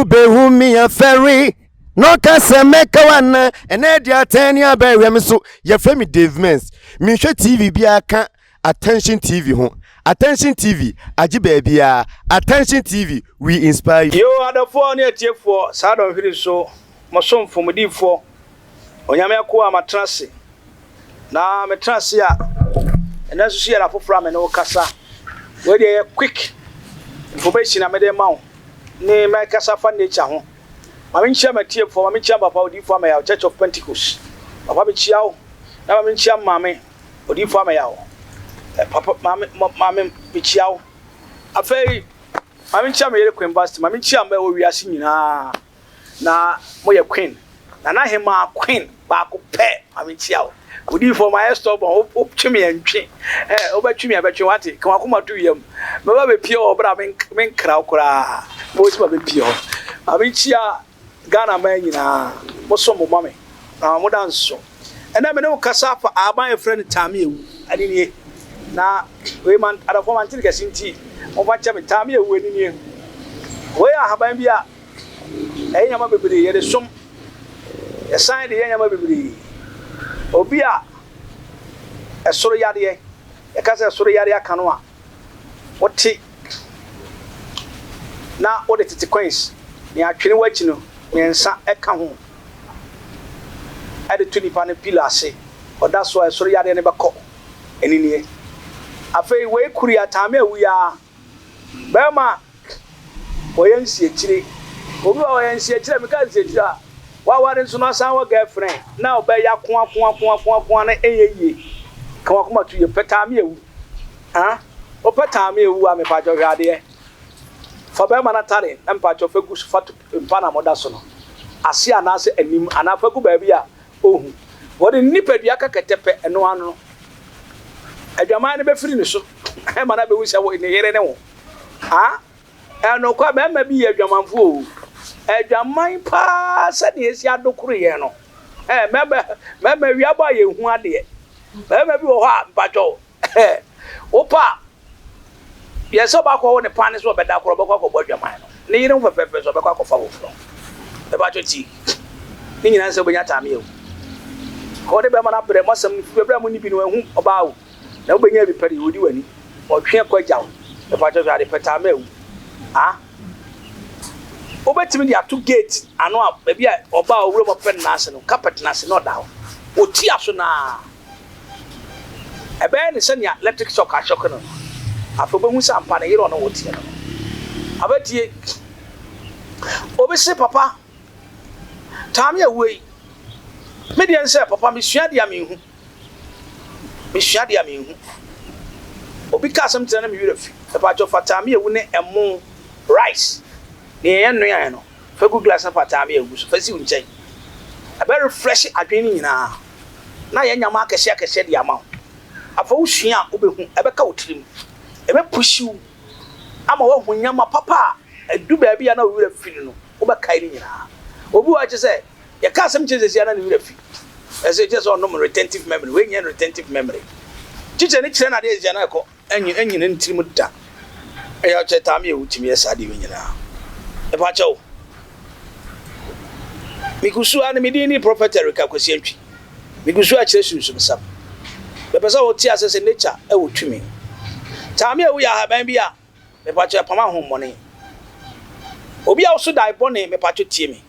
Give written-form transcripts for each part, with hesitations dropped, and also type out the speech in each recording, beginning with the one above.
behu me a ferry. No kase meka wana ene dia tani abewe me so ye frame Dave Mens me hwe TV bia ka Attention TV ho Attention TV agi bia Attention TV we inspire you. Yo adafo ne atiefo sa don hwiri so mosomfo modifo onyame ko amatrase na metrase a ena so share afofra me no kasa we dey quick information na me dey mawo ni me kasa fa nature ho mama nchia matiefo mama nchia papa odifo ama Church of Pentecost papa be chiao na mama nchia mama odifo ama ya papa mama be chiao afei mama nchia me yere queen bast mama nchia ma wo wiase nyina na moye queen na hema queen ba ko pe mama nchia odifo my stop on optwemi antwe obetwemi abetwe wate kan akoma to yam me ba be pie obra men kra okra mo si ba be pie mama nchia Ghana man nyina mosom mo mame na mo danso ena me ne kasa fa aban e friend Taamiawu ani nie na we man adafo man tin gasinti mo fa cha me Taamiawu ani nie we ahaban bia e nyama bebre ye de som e san de ye nyama bebre obi a esoro yade ye kasa esoro yade aka no a wote na wo de tete coins ni atwene wachi no mensa eka ho ade to nipa ne pilase oda so esoro yade ne beko enini afei we kuri Taamiawu ya bema oyensi ekire obi wa oyensi ekire me ka nsi ekire wa ware nso no san wa girlfriend na oba ya ko na eyeye kan akoma to ye Taamiawu o Taamiawu a me pa jo hwade for bema na tare na mpa cho fagu fatu mpa na moda so no ase anase anim ana fagu ba bia ohu wode nipadua ka ketepe eno ano adwaman ne be firi ne so e ma na be wusa wo ne yere ne wo eno kwa bema bi ye adwamanfo o adwaman pa se ne esi adokuru ye no mema wi aba ye hu ade bema bi wo ha mpa cho opa yeso ba ko ne pan so be da ko ba ko bodwaman no ne yire mfa pepe so be ko fa wo fro e ba choti ni nyina se bonya Taamiawu ko de be ma na bre masam fu be mu ni bi no hu oba wo na wo benya bi pere odi wani o twe ko jaw e ba choti ade Taamiawu obetimi dia to gate ano a bia oba owuro mo pen na ase no carpet na ase no da o ti aso na e be ne se ne electric shock a shock no afobe hu sampa na yiro no wotie no abatie obese papa Taamiawu yi me de nse papa me sua de amenhu obi ka asem tena me wira fi e pa jo fa Taamiawu ne emo rice ne ye no ya no fa gu glass fa Taamiawu so fa si unchen a very fresh adwene nyina na ye nyama akese de ama afa wo sua obehu e be ka wotirim ebe pushiu ama wo hunyama papa edu ba bia na wura firi no wo ba kai ni nyina obi wa che se ye ka asem che se na wura fi ese che so no retentive memory we nya retentive memory chiche ni chire na de je na ko enyi ne ntirim da e ya che Taamiawu timi esa de we nyina e ba chew mikusu ani midini prophet Erika kwesi antwi mikusu a chire sunsun sam be pesa wo ti asese nature e wo twimi Taamiawu ya haban bia me pacho pama hommone obi a so dai bone me pacho tie me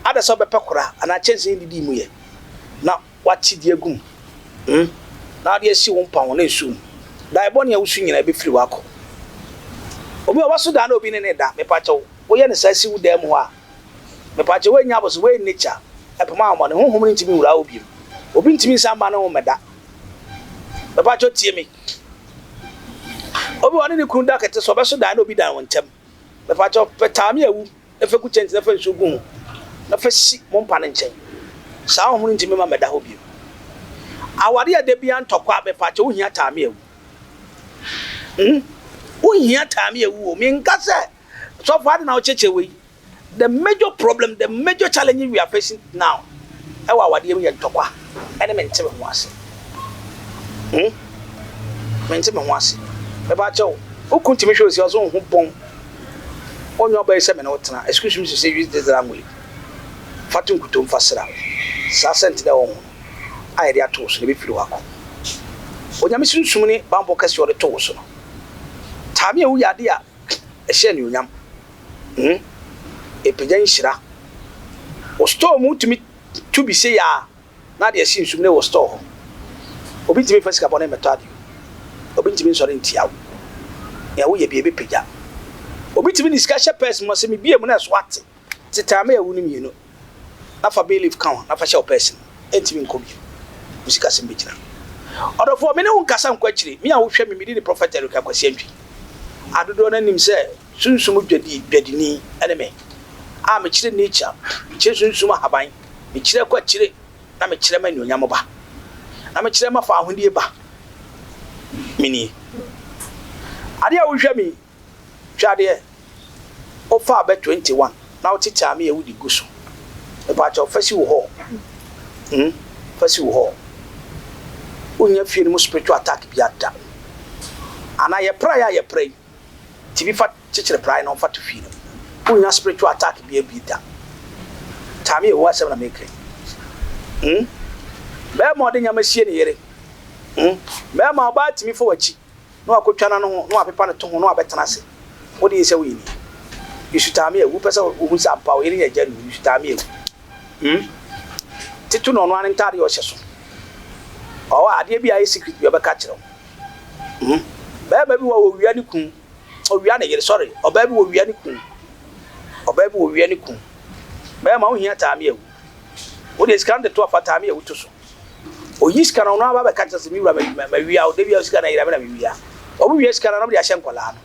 ada so be pekora ana chense ndidi mu ye na wati die gum na de si wo mpa wona esu dai bone ya wusu nyina be firi wako obi a so da na obi ne da me pacho wo ye ne sasi wu da mu a me pacho we nya boso we nature e pama hommone honhom ni ntimi wura obi ntimi samba na wo meda me pacho tie me obi wani ni kunda kete so be so da na obi da wontem be fa cho Taamiawu e fe ku chenti na fe nsugu na fe si mo mpa ne nchen sa ho ntimi ma meda ho bi awade ade bia ntokwa be fa cho wo hia Taamiawu wo hia Taamiawu o mi nkase so fa de na o chechewe the major problem the major challenge we are facing now e wa awade we ntokwa ene me ntime ho ase me ntime ho ase be ba cho okuntimi hwe osi ozo ho bon on your base and otana, excuse me to say use this language. Fatum kutum fasra. Sa sent the own. I dare toast, maybe flew up. When I'm missing so many bamboo cast your toast. Taamiawu ya dia, a shen you yam. A pigeon shira. O store moved to me to be say ya. Now there seems to know store. Obi to me first upon him at you. Obi to me sorry in Tiawu. Ya we be a pija. Obi to me discussion person must be a money swat. The Taamiawu you know. Not for belief count, not for show person. Ain't even come. Musica Simbitra. Other for many who can question me, I will share me the prophet Erica Quasientry. I do not him say, soon some bedini enemy. I'm a chill nature, children suma habine, me chill quite chill, I'm a chillman Yamoba. I'm a chillama for Hundiba. Mini. Adia will share me, Chadia. Oh, far bet 21. Now tell me a woody goose. About your festival hall. Festival hall. When you feel most spiritual attack, be at that. And I pray. To be fat, teacher, pray no fat to feel. When your spiritual attack be a beat down. Taamiawu was a maker. Bear more than your machine here. Bear more about me for what you. No, I could turn on no paper to no better. What do you say we need? You should tell me a person who's up power in a general. You should tell me. Titu no one entire your session. Oh, I did be a secret you ever catch them. Baby will be any coon, or we are sorry, or baby will be any coon, or baby will be any coon. Bama here Taamiawu. What is kind of to a Taamiawu to so? Or you can now catch us me, we are the Vios can I or we can be a shampolan.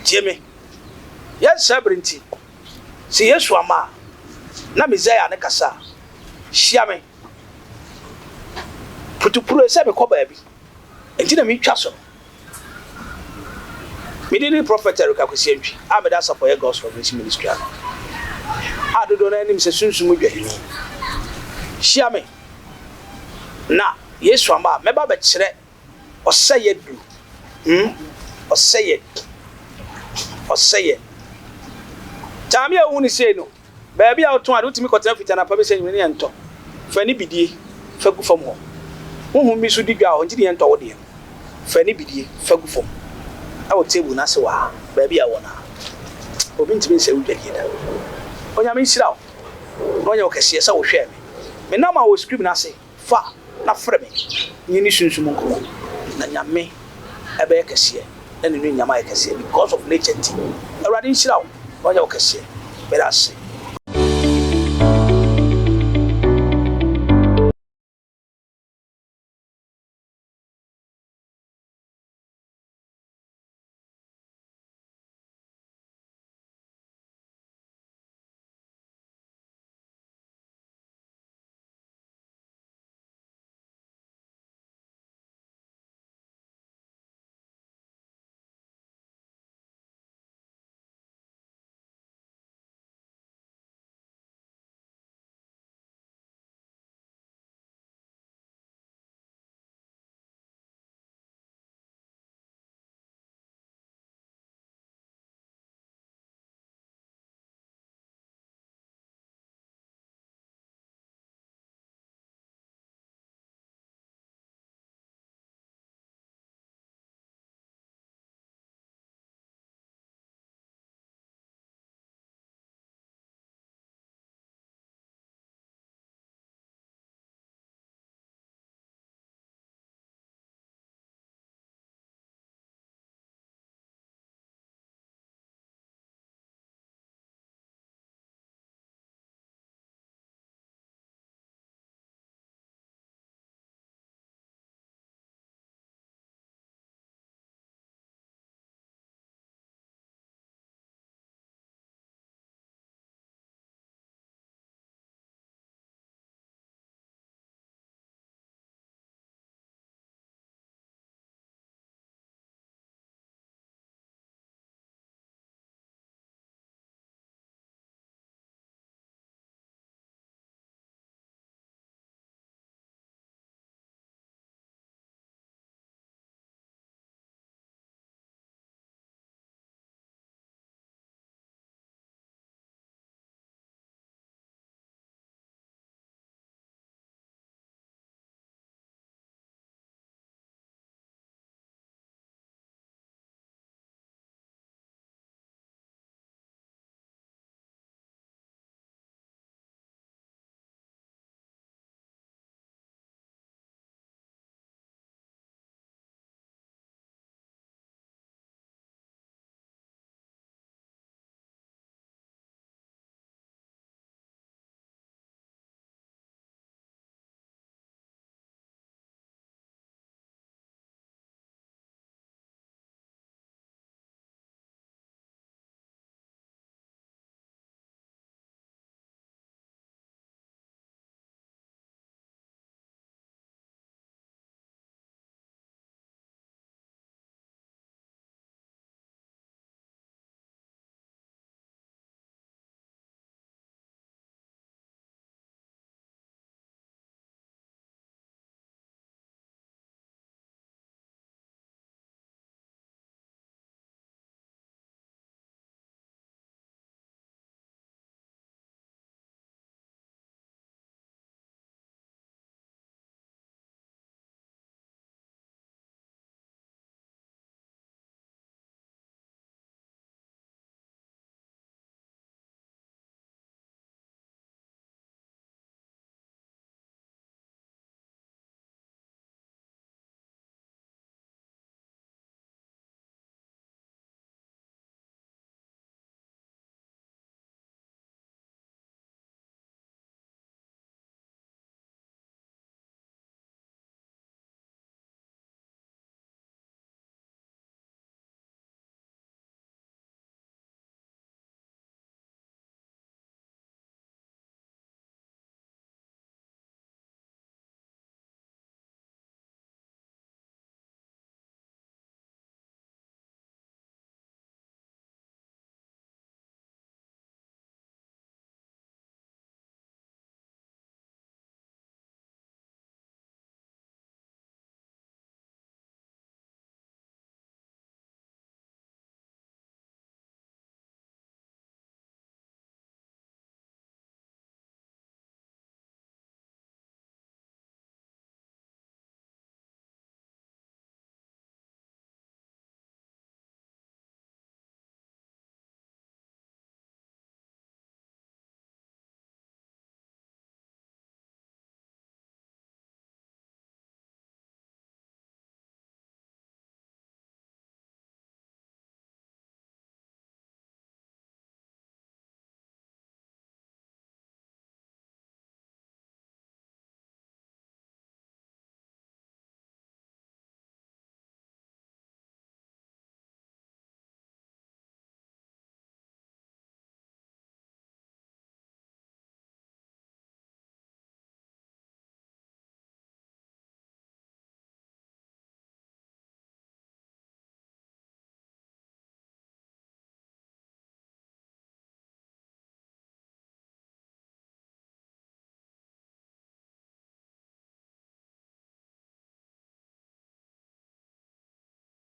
Jimmy. Yes, Sabrinti. See, yes, Wama. Namizaya Necasa. Shiame. Put to put a seven baby. And didn't meet Chasso. Immediately, Prophet Erica Quasientry. I'm a dancer for your gospel ministry. I don't know any soon to move your Shiame. Na, yes, Wama, Meba Betchere, or say it do. Or say it. Or say it. Taamiawu ni say no. Baby out to me cotton fit and a public saying and talk. Fanny bidi, fagu for more. Whom Miss Udiga on the end toward him. Fanny bidi, fagu for. I will table Nasawa, baby. I wanna. Obin to me say we get here. When I mean, sit out. No, you can see us, I will share me. Me now I will scream and say, Fa, not for me. You need to Mungo. Nanyame, a bear can see, and in Yamai can see because of nature. Already sit out. When you can see, but I say.